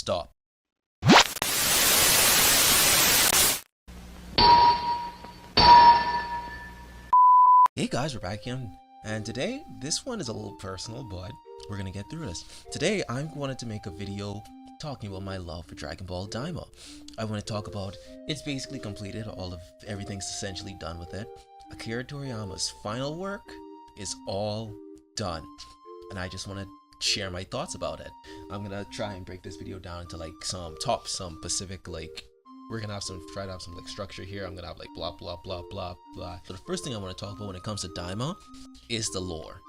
stop. Hey guys, we're back again, and today, this one is a little personal, but we're gonna get through this. Today, I wanted to make a video talking about my love for Dragon Ball Daima. I want to talk about, it's basically completed, everything's essentially done with it. Akira Toriyama's final work is all done, and I just want to share my thoughts about it. I'm gonna try and break this video down into like some specific, like, we're gonna try to have some like structure here. I'm gonna have like blah blah blah blah blah. So the first thing I want to talk about when it comes to Daima is the lore.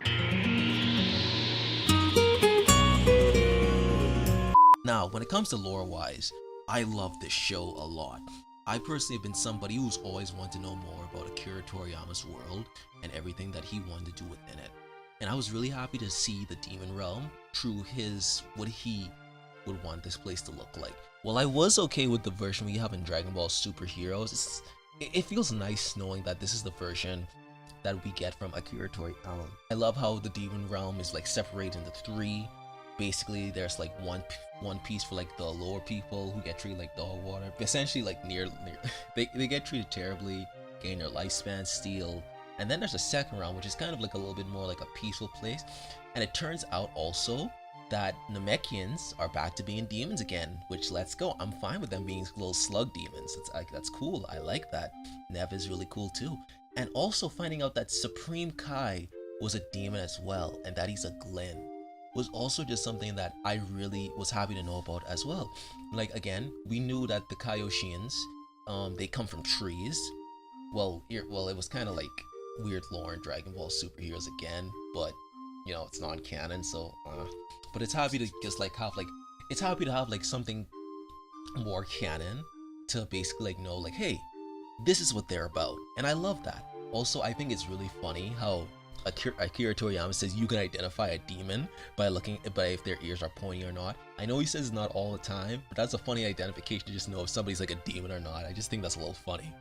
Now, when it comes to lore wise, I love this show a lot. I personally have been somebody who's always wanted to know more about Akira Toriyama's world and everything that he wanted to do within it. And I was really happy to see the Demon Realm through what he would want this place to look like. Well, I was okay with the version we have in Dragon Ball Super Heroes. It feels nice knowing that this is the version that we get from Akira Toriyama. I love how the Demon Realm is like separated into three. Basically, there's like one piece for like the lower people who get treated like dog water. Essentially, like they get treated terribly, gain their lifespan, steal. And then there's a second realm, which is kind of like a little bit more like a peaceful place. And it turns out also that Namekians are back to being demons again, which, let's go. I'm fine with them being little slug demons. That's cool. I like that. Nev is really cool too. And also finding out that Supreme Kai was a demon as well, and that he's a Glen, was also just something that I really was happy to know about as well. Like, again, we knew that the Kaioshians, they come from trees. Well, it was kind of like weird lore in Dragon Ball Super Heroes again, but you know, it's non-canon, so but it's happy to just like have like, it's happy to have like something more canon to basically like know like, hey, this is what they're about, and I love that. Also, I think it's really funny how Akira Toriyama says you can identify a demon by if their ears are pointy or not. I know he says not all the time, but that's a funny identification to just know if somebody's like a demon or not. I just think that's a little funny.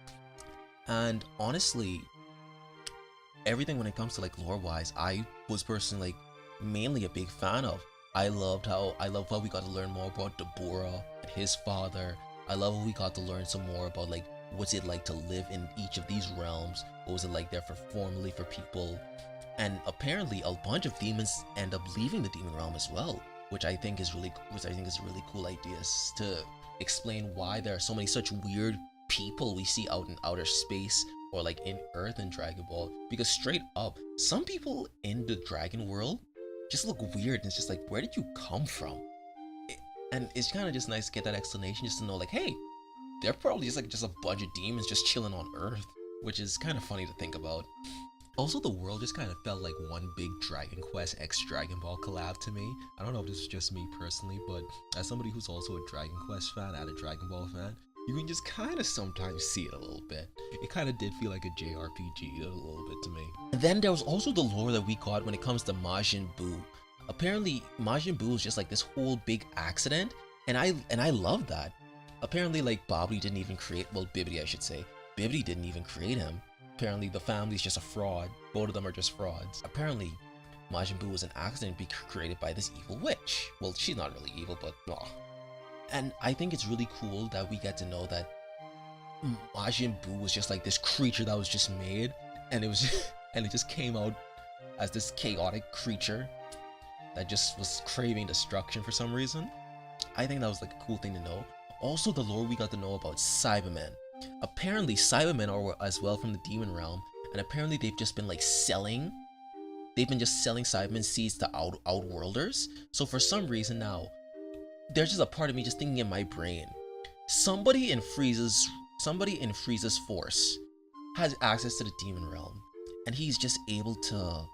And honestly, everything when it comes to like lore wise, I was personally like mainly a big fan of. I love how we got to learn more about Dabura and his father. I love how we got to learn some more about like what's it like to live in each of these realms. What was it like there formerly for people? And apparently a bunch of demons end up leaving the demon realm as well, which I think is a really cool idea to explain why there are so many such weird people we see out in outer space or like in Earth and Dragon Ball. Because straight up, some people in the Dragon world just look weird, and it's just like, where did you come from? And it's kind of just nice to get that explanation, just to know like, hey, they're probably just a bunch of demons just chilling on Earth, which is kind of funny to think about. Also, the world just kind of felt like one big Dragon Quest x Dragon Ball collab to me. I don't know if this is just me personally, but as somebody who's also a Dragon Quest fan and a Dragon Ball fan, you can just kind of sometimes see it a little bit. It kind of did feel like a JRPG a little bit to me. And then there was also the lore that we got when it comes to Majin Buu. Apparently, Majin Buu was just like this whole big accident, and I love that. Apparently, like, Babidi didn't even create, well, Bibidi I should say. Bibidi didn't even create him. Apparently, the family's just a fraud. Both of them are just frauds. Apparently, Majin Buu was an accident created by this evil witch. Well, she's not really evil, but And I think it's really cool that we get to know that Majin Buu was just like this creature that was just made, and it just came out as this chaotic creature that just was craving destruction for some reason. I think that was like a cool thing to know. Also, the lore we got to know about Cybermen. Apparently, Cybermen are as well from the Demon Realm, and apparently they've just been like selling. They've been just selling Cybermen seeds to Outworlders. So for some reason now, there's just a part of me just thinking in my brain, somebody in Frieza's force has access to the Demon Realm, and he's just able to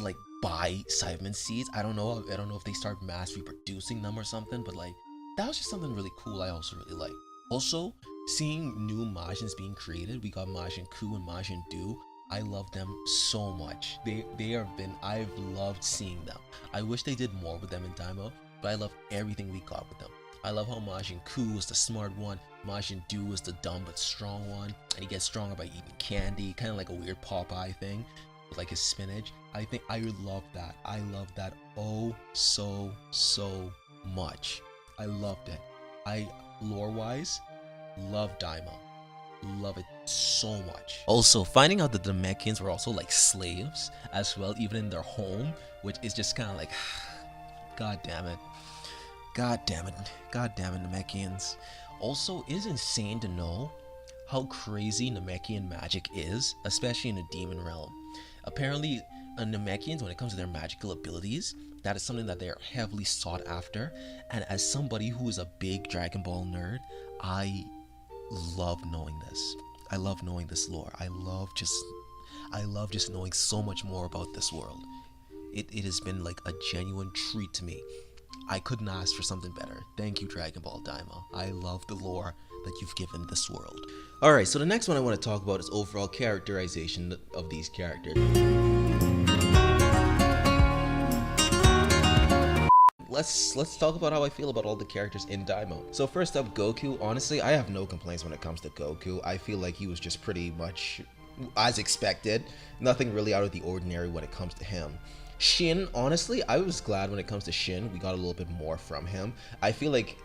like buy Cybermen seeds. I don't know if they start mass reproducing them or something, but like that was just something really cool I also really like. Also, seeing new Majins being created, we got Majin Ku and Majin Du. I love them so much. I've loved seeing them. I wish they did more with them in Daima, but I love everything we got with them. I love how Majin Ku was the smart one, Majin Du was the dumb but strong one, and he gets stronger by eating candy, kind of like a weird Popeye thing, with like his spinach. I love that. I love that oh so much. I loved it. Lore-wise, love Daima. Love it so much. Also, finding out that the Namekians were also like slaves as well, even in their home, which is just kind of like, god damn it. God damn it. God damn it, Namekians. Also, it is insane to know how crazy Namekian magic is, especially in the demon realm. Apparently, Namekians, when it comes to their magical abilities, that is something that they are heavily sought after. And as somebody who is a big Dragon Ball nerd, I love knowing this. I love knowing this lore. I love just knowing so much more about this world. It has been like a genuine treat to me. I couldn't ask for something better. Thank you, Dragon Ball Daima. I love the lore that you've given this world. Alright, so the next one I want to talk about is overall characterization of these characters. Let's talk about how I feel about all the characters in Daima. So first up, Goku. Honestly, I have no complaints when it comes to Goku. I feel like he was just pretty much as expected. Nothing really out of the ordinary when it comes to him. Shin, honestly, I was glad when it comes to Shin, we got a little bit more from him. I feel like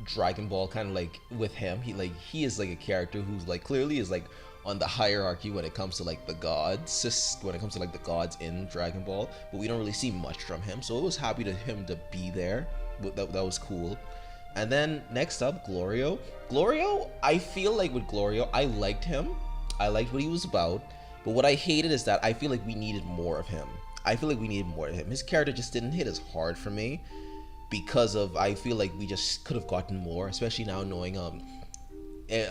Dragon Ball kind of like with him, he is like a character who's like clearly is like on the hierarchy when it comes to like the gods, just when it comes to like the gods in Dragon Ball, but we don't really see much from him, so I was happy to him to be there. That was cool. And then next up, Glorio. I feel like with Glorio, I liked him. I liked what he was about, but what I hated is that I feel like we needed more of him. His character just didn't hit as hard for me because of, I feel like we just could have gotten more, especially now knowing a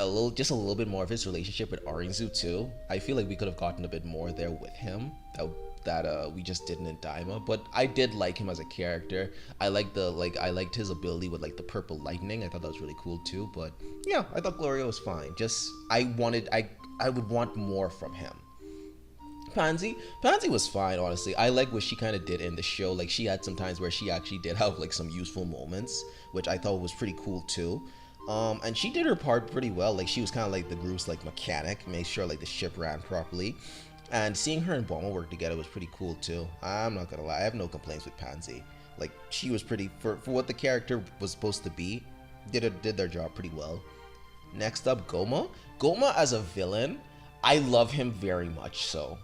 little bit more of his relationship with Arinzu too. I feel like we could have gotten a bit more there with him that we just didn't in Daima. But I did like him as a character. I liked his ability with like the purple lightning. I thought that was really cool too. But yeah, I thought Glorio was fine. Just I would want more from him. Pansy was fine, honestly. I like what she kind of did in the show. Like, she had some times where she actually did have like some useful moments, which I thought was pretty cool too. And she did her part pretty well. Like, she was kind of like the group's like mechanic, made sure like the ship ran properly. And seeing her and Bulma work together was pretty cool too. I'm not gonna lie, I have no complaints with Pansy. Like, she was pretty, for what the character was supposed to be, did their job pretty well. Next up, Goma. Goma as a villain, I love him very much so.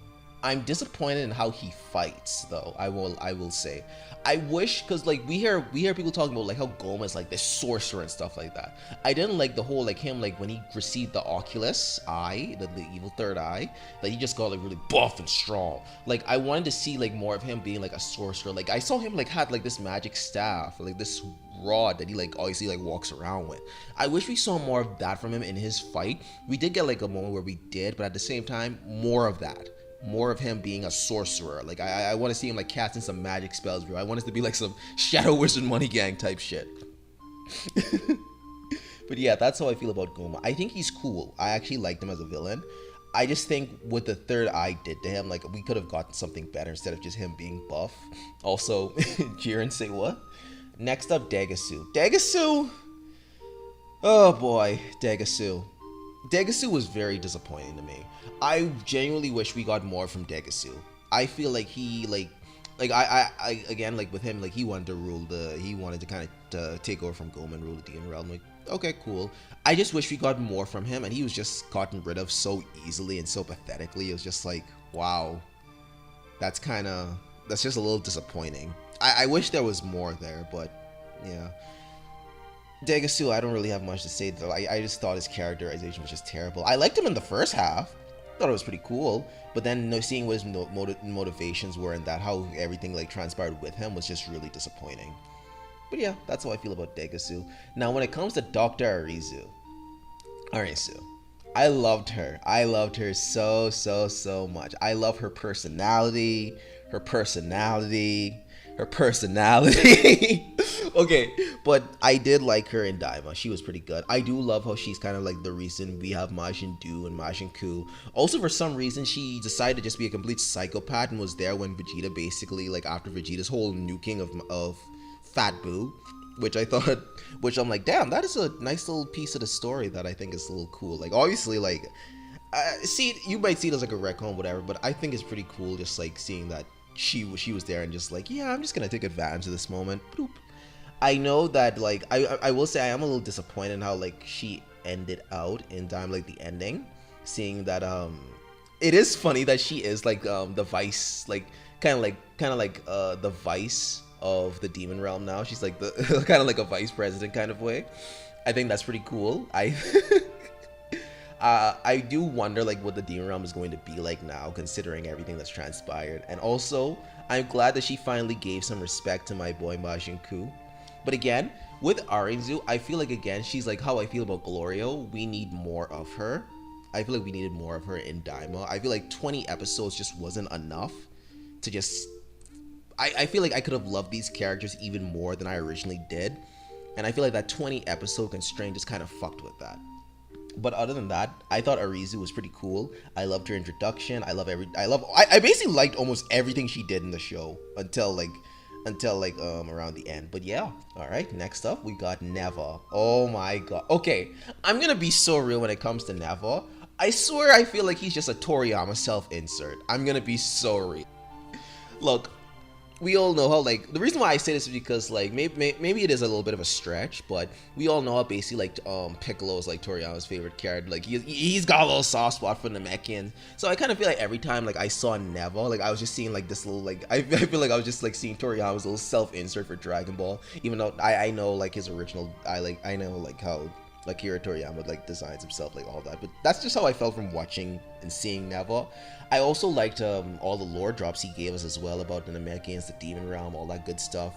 I'm disappointed in how he fights, though. I will say, I wish, because like we hear people talking about like how Goma is like this sorcerer and stuff like that. I didn't like the whole like him like when he received the Oculus eye, the evil third eye, that he just got like really buff and strong. Like, I wanted to see like more of him being like a sorcerer. Like, I saw him like had like this magic staff, like this rod that he like obviously like walks around with. I wish we saw more of that from him in his fight. We did get like a moment where we did, but at the same time, more of that. More of him being a sorcerer. Like, I want to see him like casting some magic spells, bro. I want it to be like some Shadow Wizard Money Gang type shit. But yeah, that's how I feel about Goma. I think he's cool. I actually liked him as a villain. I just think what the third eye did to him, like, we could have gotten something better instead of just him being buff. Also, Jiren say what? Next up, Degasu. Oh boy, Degasu. Degasu was very disappointing to me. I genuinely wish we got more from Degasu. I feel like he I again, like with him, like he wanted to kind of take over from Goma and rule the demon realm. Like, okay, cool. I just wish we got more from him, and he was just gotten rid of so easily and so pathetically. It was just like, wow, that's just a little disappointing. I wish there was more there, but yeah. Degasu, I don't really have much to say though. I just thought his characterization was just terrible. I liked him in the first half. Thought it was pretty cool, but then seeing what his motivations were and that how everything like transpired with him was just really disappointing. But yeah, that's how I feel about Degasu. Now, when it comes to Dr. Arizu, I loved her. I loved her so much. I love her personality. Okay, but I did like her in Daima. She was pretty good. I do love how she's kind of like the reason we have Majin Du and Majin Ku. Also, for some reason, she decided to just be a complete psychopath and was there when Vegeta basically, like, after Vegeta's whole nuking of Fat Boo, which I'm like, damn, that is a nice little piece of the story that I think is a little cool. Like, obviously, like, you might see it as like a retcon, whatever, but I think it's pretty cool just like seeing that she was there and just like, yeah, I'm just gonna take advantage of this moment. Boop. I know that like I will say I am a little disappointed in how like she ended out in Daima, like the ending, seeing that it is funny that she is like the vice, like kind of like the vice of the demon realm now. She's like the kind of like a vice president kind of way. I think that's pretty cool. I do wonder like what the demon realm is going to be like now, considering everything that's transpired. And also, I'm glad that she finally gave some respect to my boy Majin. But again, with Arinzu, I feel like again she's like how I feel about Glorio. We need more of her. I feel like we needed more of her in Daima. I feel like 20 episodes just wasn't enough to just. I feel like I could have loved these characters even more than I originally did, and I feel like that 20 episode constraint just kind of fucked with that. But other than that, I thought Arizu was pretty cool. I loved her introduction. I basically liked almost everything she did in the show until around the end. But yeah, all right. Next up, we got Neva. Oh my god. Okay, I'm gonna be so real when it comes to Neva. I swear, I feel like he's just a Toriyama self-insert. I'm gonna be so real. Look, we all know how like the reason why I say this is because like maybe it is a little bit of a stretch, but we all know how basically like Piccolo is like Toriyama's favorite character. Like he's got a little soft spot for Namekian. So I kind of feel like every time like I saw Neva, like I was just seeing like this little like I feel like I was just like seeing Toriyama's little self-insert for Dragon Ball. Even though I know like his original I know like how like Akira Toriyama like designs himself, like all that. But that's just how I felt from watching and seeing Neva. I also liked all the lore drops he gave us as well about the Namekians, the Demon Realm, all that good stuff.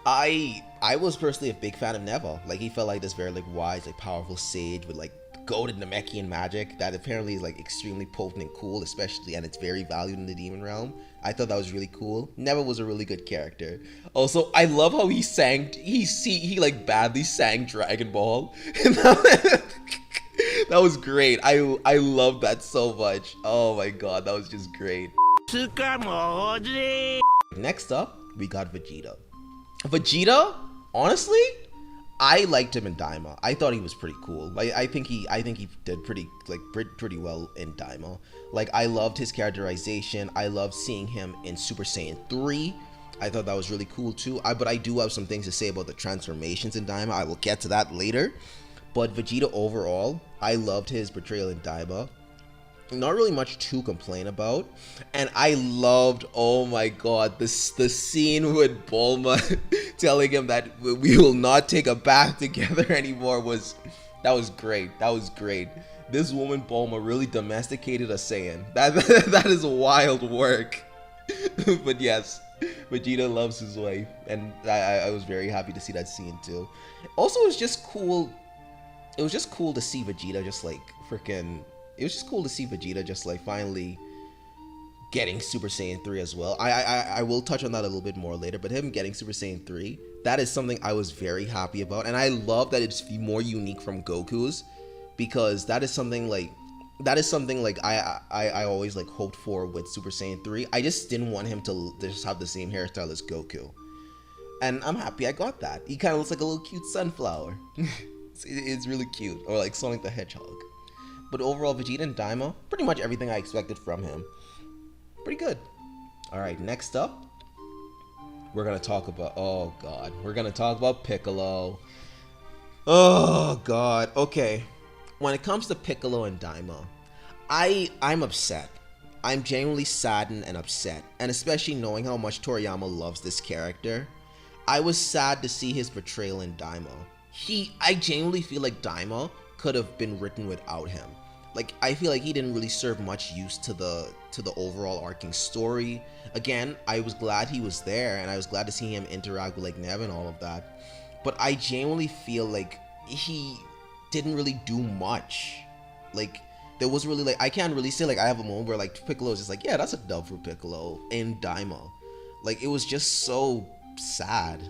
I was personally a big fan of Neva. Like he felt like this very like wise, like powerful sage with like goated Namekian magic that apparently is like extremely potent and cool, especially, and it's very valued in the Demon Realm. I thought that was really cool. Neva was a really good character. Also, I love how he sang. He like badly sang Dragon Ball. That was great. I love that so much. Oh my god, that was just great. Next up, we got Vegeta. Vegeta, honestly, I liked him in Daima. I thought he was pretty cool. Like I think he did pretty well in Daima. Like I loved his characterization. I loved seeing him in Super Saiyan 3. I thought that was really cool too. But I do have some things to say about the transformations in Daima. I will get to that later. But Vegeta overall, I loved his portrayal in Daima. Not really much to complain about. And I loved, oh my god, the scene with Bulma telling him that we will not take a bath together anymore that was great. That was great. This woman Bulma really domesticated a Saiyan. That is wild work. But yes, Vegeta loves his wife, and I was very happy to see that scene too. Also, it was just cool. It was just cool to see Vegeta just like freaking. It was just cool to see Vegeta just like finally getting Super Saiyan 3 as well. I will touch on that a little bit more later, but him getting Super Saiyan 3, that is something I was very happy about, and I love that it's more unique from Goku's, because that is something like I always like hoped for with Super Saiyan 3. I just didn't want him to just have the same hairstyle as Goku, and I'm happy I got that. He kind of looks like a little cute sunflower. It's really cute, or like Sonic the Hedgehog. But overall, Vegeta and Daima, pretty much everything I expected from him. Pretty good. Alright, next up, we're going to talk about, oh god, we're going to talk about Piccolo. Oh god, okay. When it comes to Piccolo and Daima, I'm upset. I'm genuinely saddened and upset, and especially knowing how much Toriyama loves this character. I was sad to see his portrayal in Daima. I genuinely feel like Daima could have been written without him. Like I feel like he didn't really serve much use to the overall arcing story. Again, I was glad he was there, and I was glad to see him interact with like Neva and all of that. But I genuinely feel like he didn't really do much. Like there was really like I can't really say like I have a moment where like Piccolo is just like, yeah, that's a dub for Piccolo in Daima. Like it was just so sad.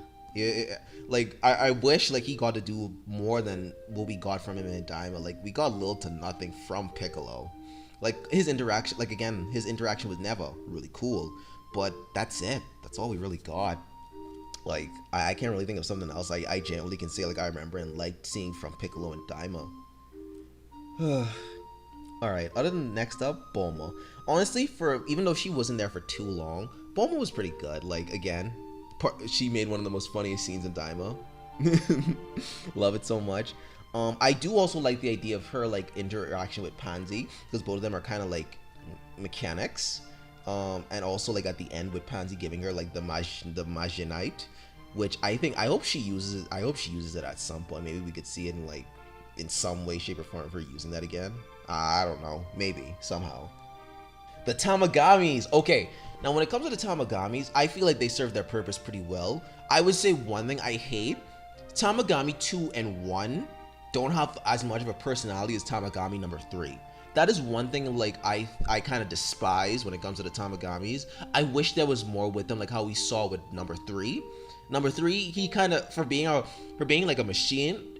Like I wish like he got to do more than what we got from him in Daima. Like we got little to nothing from Piccolo. Like his interaction, like again, his interaction with Neva, really cool. But that's it. That's all we really got. Like I can't really think of something else I genuinely can say like I remember and liked seeing from Piccolo and Daima. Alright, other than next up, Bulma. Honestly, even though she wasn't there for too long, Bulma was pretty good. Like again, she made one of the most funniest scenes in Daima. Love it so much. I do also like the idea of her like interaction with Pansy, because both of them are kind of like mechanics. And also like at the end with Pansy giving her like the Majinite, which I hope she uses it at some point. Maybe we could see it in like in some way, shape, or form of her using that again. I don't know, maybe somehow. The Tamagamis. Okay, now when it comes to the Tamagamis, I feel like they serve their purpose pretty well. I would say one thing I hate: Tamagami 2 and 1 don't have as much of a personality as Tamagami number 3. That is one thing like I kind of despise when it comes to the Tamagamis. I wish there was more with them, like how we saw with number 3. Number 3, he kind of for being like a machine,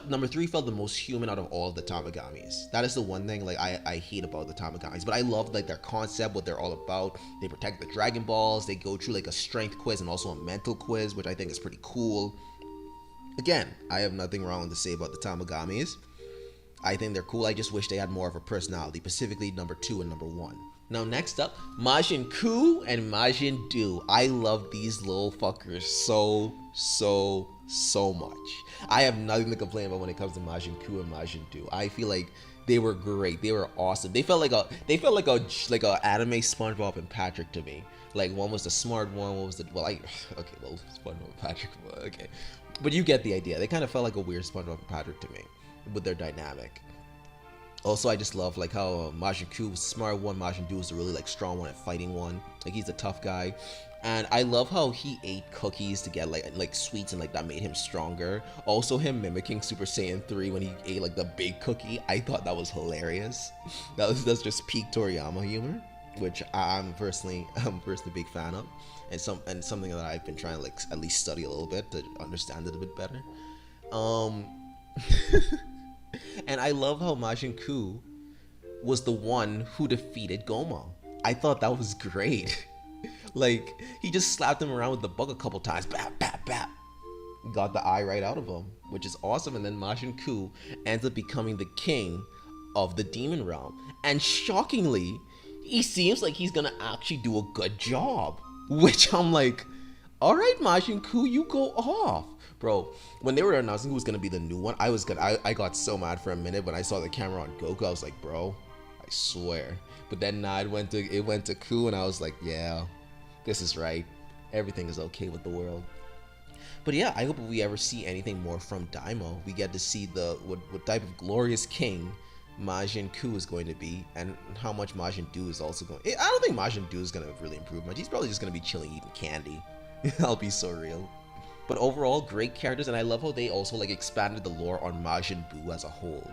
number 3 felt the most human out of all of the Tamagamis. That is the one thing like I hate about the Tamagamis. But I love like their concept, what they're all about. They protect the Dragon Balls. They go through like a strength quiz and also a mental quiz, which I think is pretty cool. Again, I have nothing wrong to say about the Tamagamis. I think they're cool. I just wish they had more of a personality, specifically number 2 and number 1. Now next up, Majin Ku and Majin Du. I love these little fuckers so much. I have nothing to complain about when it comes to Majin Ku and Majin Du. I feel like they were great. They were awesome. They felt like a anime SpongeBob and Patrick to me. Like one was the smart one, one was the SpongeBob and Patrick. Okay, but you get the idea. They kind of felt like a weird SpongeBob and Patrick to me with their dynamic. Also, I just love like how Majin Ku was the smart one, Majin Du was the really like strong one and fighting one. Like he's the tough guy. And I love how he ate cookies to get like sweets, and like that made him stronger. Also him mimicking Super Saiyan 3 when he ate like the big cookie. I thought that was hilarious. That's just peak Toriyama humor, which I'm personally a big fan of. And something that I've been trying to like at least study a little bit to understand it a bit better. And I love how Majin Ku was the one who defeated Goma. I thought that was great. Like, he just slapped him around with the bug a couple times. Bap, bap, bap. Got the eye right out of him, which is awesome. And then Majin Ku ends up becoming the king of the Demon Realm. And shockingly, he seems like he's gonna actually do a good job. Which I'm like, alright Majin Ku, you go off. Bro, when they were announcing who was gonna be the new one, I got so mad for a minute when I saw the camera on Goku. I was like, bro, I swear. But then nah, it went to Ku, and I was like, yeah, this is right. Everything is okay with the world. But yeah, I hope if we ever see anything more from Daima, we get to see what type of glorious king Majin Ku is going to be, and how much Majin Du is also going. I don't think Majin Du is gonna really improve much. He's probably just gonna be chilling eating candy. I'll be so real. But overall, great characters, and I love how they also like expanded the lore on Majin Buu as a whole.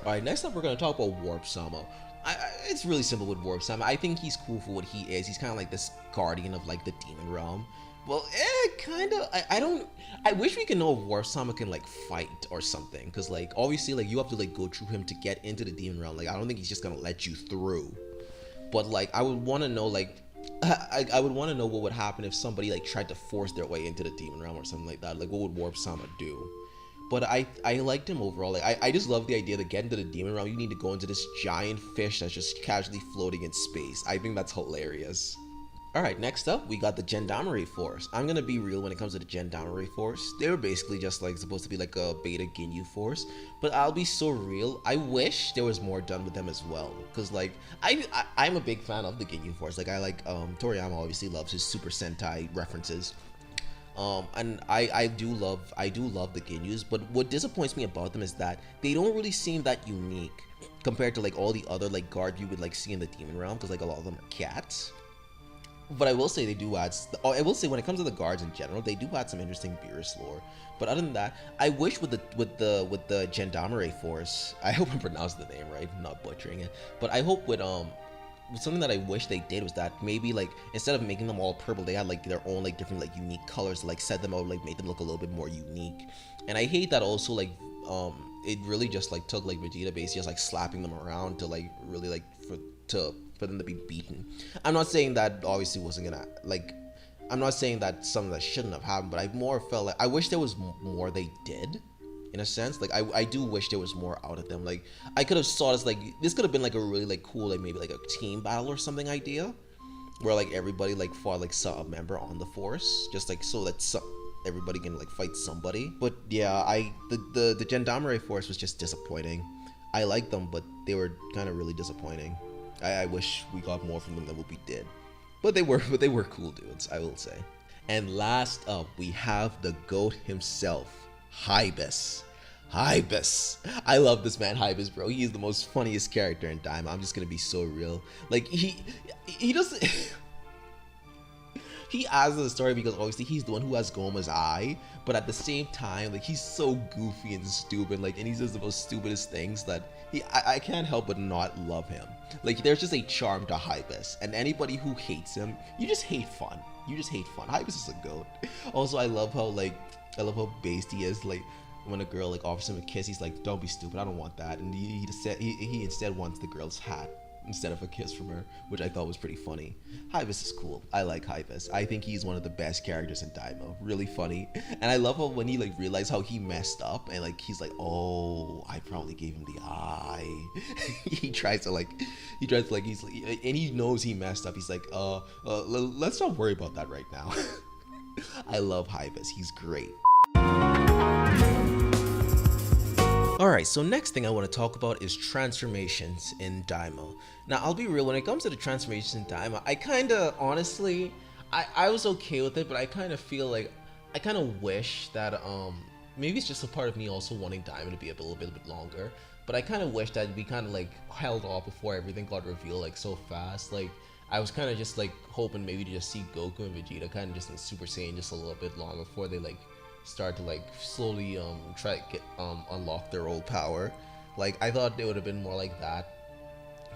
Alright, next up we're going to talk about Warp Sama. It's really simple with Warp Sama. I think he's cool for what he is. He's kind of like this guardian of like the demon realm. Well, kind of. I wish we could know if Warp Sama can like fight or something, because like obviously like you have to like go through him to get into the demon realm. Like I don't think he's just going to let you through. But like I would want to know like I would want to know what would happen if somebody like tried to force their way into the demon realm or something like that. Like what would Warp Sama do? But I liked him overall. Like I just love the idea that getting to the demon realm, you need to go into this giant fish that's just casually floating in space. I think that's hilarious. Alright, next up, we got the Gendarmerie Force. I'm gonna be real when it comes to the Gendarmerie Force. They were basically just like supposed to be like a beta Ginyu Force. But I'll be so real, I wish there was more done with them as well. Because like, I'm a big fan of the Ginyu Force. Like I like, Toriyama obviously loves his Super Sentai references. And I do love the Ginyus, but what disappoints me about them is that they don't really seem that unique compared to like all the other like guard you would like see in the Demon Realm, because like a lot of them are cats. But I will say they do add. I will say when it comes to the guards in general, they do add some interesting Beerus lore. But other than that, I wish with the Gendarmerie Force, I hope I'm pronouncing the name right, I'm not butchering it. But I hope with something that I wish they did was that maybe like instead of making them all purple, they had like their own like different like unique colors to like set them out, like make them look a little bit more unique. And I hate that also like it really just like took like Vegeta basically just like slapping them around to like really like for them to be beaten. I'm not saying that obviously wasn't gonna like, I'm not saying that something that shouldn't have happened, but I more felt like I wish there was more they did. In a sense, like I do wish there was more out of them. Like I could have saw this, like this could have been like a really like cool like maybe like a team battle or something idea, where like everybody like fought like a member on the force, just like so that everybody can like fight somebody. But yeah, the Gendarmerie force was just disappointing. I liked them, but they were kind of really disappointing. I wish we got more from them than what we did. But they were cool dudes, I will say. And last up, we have the GOAT himself, Hybis. Hybis. I love this man, Hybis, bro. He is the most funniest character in Daima. I'm just gonna be so real. Like he doesn't he adds to the story because obviously he's the one who has Goma's eye, but at the same time, like he's so goofy and stupid, like, and he does the most stupidest things that I can't help but not love him. Like there's just a charm to Hybis, and anybody who hates him, you just hate fun. You just hate fun. Hybis is a GOAT. Also, I love how based he is. Like when a girl like offers him a kiss, he's like, "Don't be stupid. I don't want that." And he instead wants the girl's hat instead of a kiss from her, which I thought was pretty funny. Hybis is cool. I like Hybis. I think he's one of the best characters in Daima. Really funny. And I love how when he like realized how he messed up and like he's like, "Oh, I probably gave him the eye." he tries to he's like, and he knows he messed up. He's like, let's not worry about that right now." I love Hybis. He's great. Alright, so next thing I want to talk about is transformations in Daima. Now, I'll be real, when it comes to the transformations in Daima, I kind of, honestly, I was okay with it, but I kind of feel like, I kind of wish that, maybe it's just a part of me also wanting Daima to be a little bit longer, but I kind of wish that we kind of like held off before everything got revealed like so fast. Like, I was kind of just like hoping maybe to just see Goku and Vegeta kind of just in Super Saiyan just a little bit longer before they like start to like slowly try to get unlock their old power. Like I thought it would have been more like that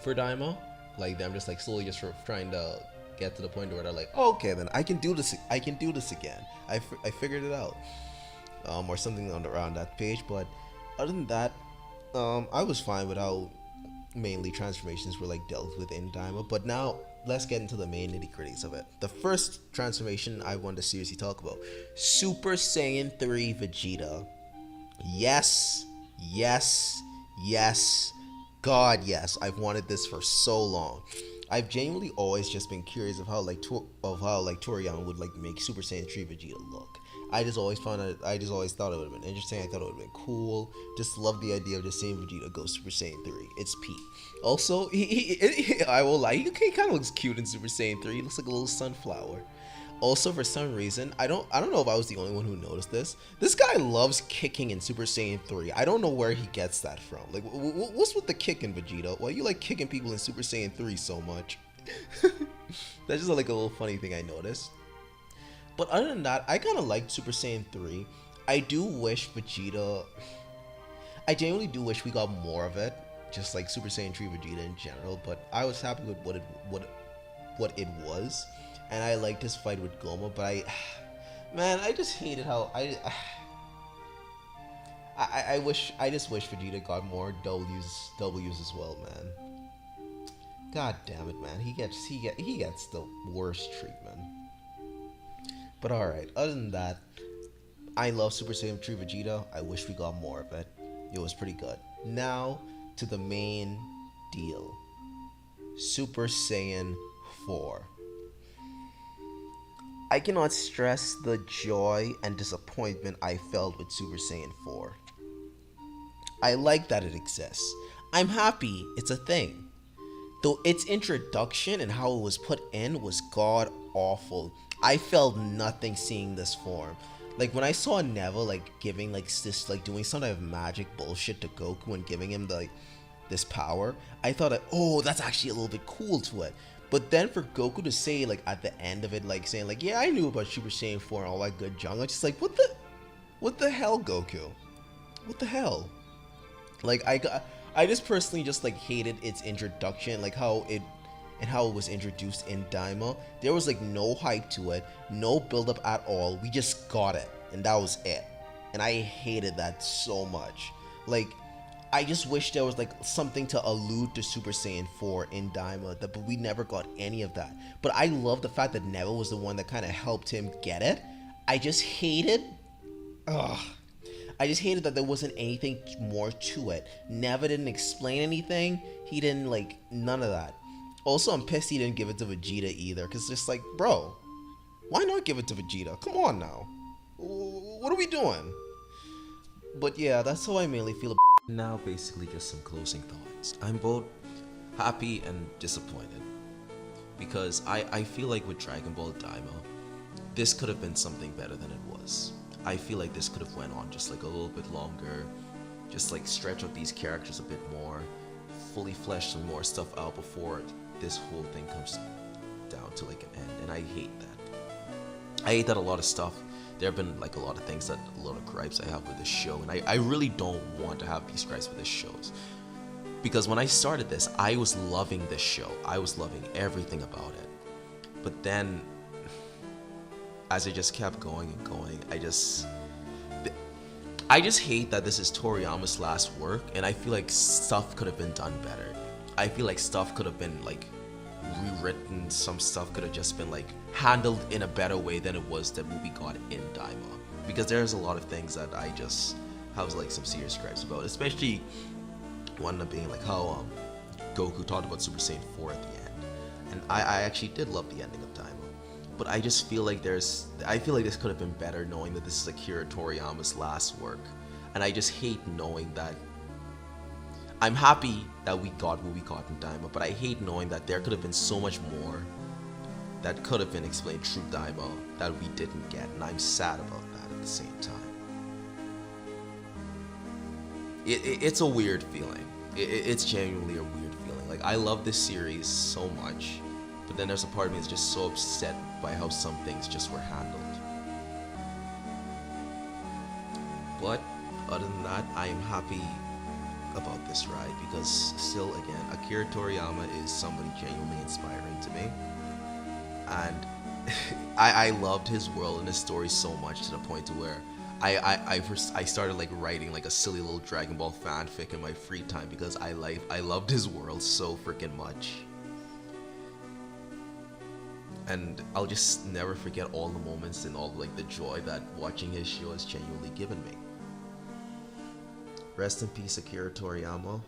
for Daima, like them just like slowly just trying to get to the point where they're like, oh, okay, then I can do this again. I figured it out, or something around that page. But other than that, I was fine with how mainly transformations were like dealt with in Daima. But now let's get into the main nitty-gritties of it. The first transformation I want to seriously talk about, Super Saiyan 3 Vegeta. Yes, God yes, I've wanted this for so long. I've genuinely always just been curious of how Toryiama would like make Super Saiyan 3 Vegeta look. I just always thought it would have been interesting. I thought it would have been cool. Just love the idea of just seeing Vegeta go Super Saiyan 3. It's Pete. Also, I will lie, he kind of looks cute in Super Saiyan 3. He looks like a little sunflower. Also, for some reason, I don't know if I was the only one who noticed this. This guy loves kicking in Super Saiyan 3. I don't know where he gets that from. Like, what's with the kicking, Vegeta? Why you like kicking people in Super Saiyan 3 so much? That's just like a little funny thing I noticed. But other than that, I kind of liked Super Saiyan 3. I genuinely do wish we got more of it, just like Super Saiyan 3 Vegeta in general. But I was happy with what it was, and I liked his fight with Goma. But I just hated how I just wish Vegeta got more W's as well, man. God damn it, man. He gets the worst treatment. But alright, other than that, I love Super Saiyan 3 Vegeta. I wish we got more of it. It was pretty good. Now, to the main deal. Super Saiyan 4. I cannot stress the joy and disappointment I felt with Super Saiyan 4. I like that it exists. I'm happy it's a thing. Though its introduction and how it was put in was god awful. I felt nothing seeing this form. Like when I saw Neville like giving like this, like doing some type of magic bullshit to Goku and giving him the this power, I thought that, oh, that's actually a little bit cool to it. But then for Goku to say like at the end of it, like saying like, yeah, I knew about Super Saiyan 4 and all that good junk, I'm just like, what the hell, Goku? What the hell? Like I just personally just like hated its introduction, like how it was introduced in Daima. There was like no hype to it, no build up at all. We just got it, and that was it. And I hated that so much. Like, I just wish there was like something to allude to Super Saiyan 4 in Daima, but we never got any of that. But I love the fact that Neville was the one that kind of helped him get it. I just hated that there wasn't anything more to it. Neville didn't explain anything. He didn't like none of that. Also, I'm pissed he didn't give it to Vegeta either, because just like, bro, why not give it to Vegeta? Come on now. What are we doing? But yeah, that's how I mainly feel about. Now, basically, just some closing thoughts. I'm both happy and disappointed because I feel like with Dragon Ball Daima, this could have been something better than it was. I feel like this could have went on just like a little bit longer, just like stretch out these characters a bit more, fully flesh some more stuff out before this whole thing comes down to like an end. And I hate that. I hate that a lot of stuff. There have been like a lot of things that a lot of gripes I have with this show, and I really don't want to have these gripes with this show. Because when I started this, I was loving this show. I was loving everything about it. But then, as it just kept going and going, I just hate that this is Toriyama's last work, and I feel like stuff could have been done better. I feel like stuff could have been like rewritten. Some stuff could have just been like handled in a better way than it was that movie got in Daima. Because there's a lot of things that I just have like some serious gripes about, especially one of being like how Goku talked about Super Saiyan 4 at the end, and I actually did love the ending of Daima, but I just feel like this could have been better, knowing that this is Akira Toriyama's last work, and I just hate knowing that. I'm happy that we got what we got in Daima, but I hate knowing that there could have been so much more that could have been explained through Daima that we didn't get, and I'm sad about that at the same time. It's a weird feeling. It's genuinely a weird feeling. Like, I love this series so much, but then there's a part of me that's just so upset by how some things just were handled. But other than that, I am happy about this ride because still, again, Akira Toriyama is somebody genuinely inspiring to me, and I loved his world and his story so much to the point to where I started like writing like a silly little Dragon Ball fanfic in my free time because I loved his world so freaking much. And I'll just never forget all the moments and all like the joy that watching his show has genuinely given me. Rest in peace, Akira Toriyama.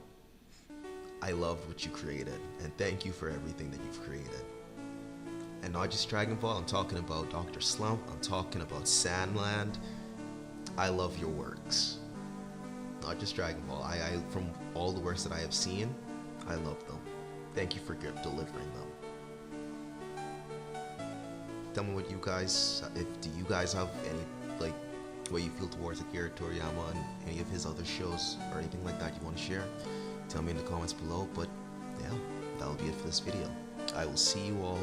I loved what you created, and thank you for everything that you've created. And not just Dragon Ball, I'm talking about Dr. Slump, I'm talking about Sandland. I love your works. Not just Dragon Ball. I from all the works that I have seen, I love them. Thank you for delivering them. Tell me what you guys, do you guys have any, like, way you feel towards Akira Toriyama and any of his other shows or anything like that you want to share? Tell me in the comments below, but yeah, that'll be it for this video. I will see you all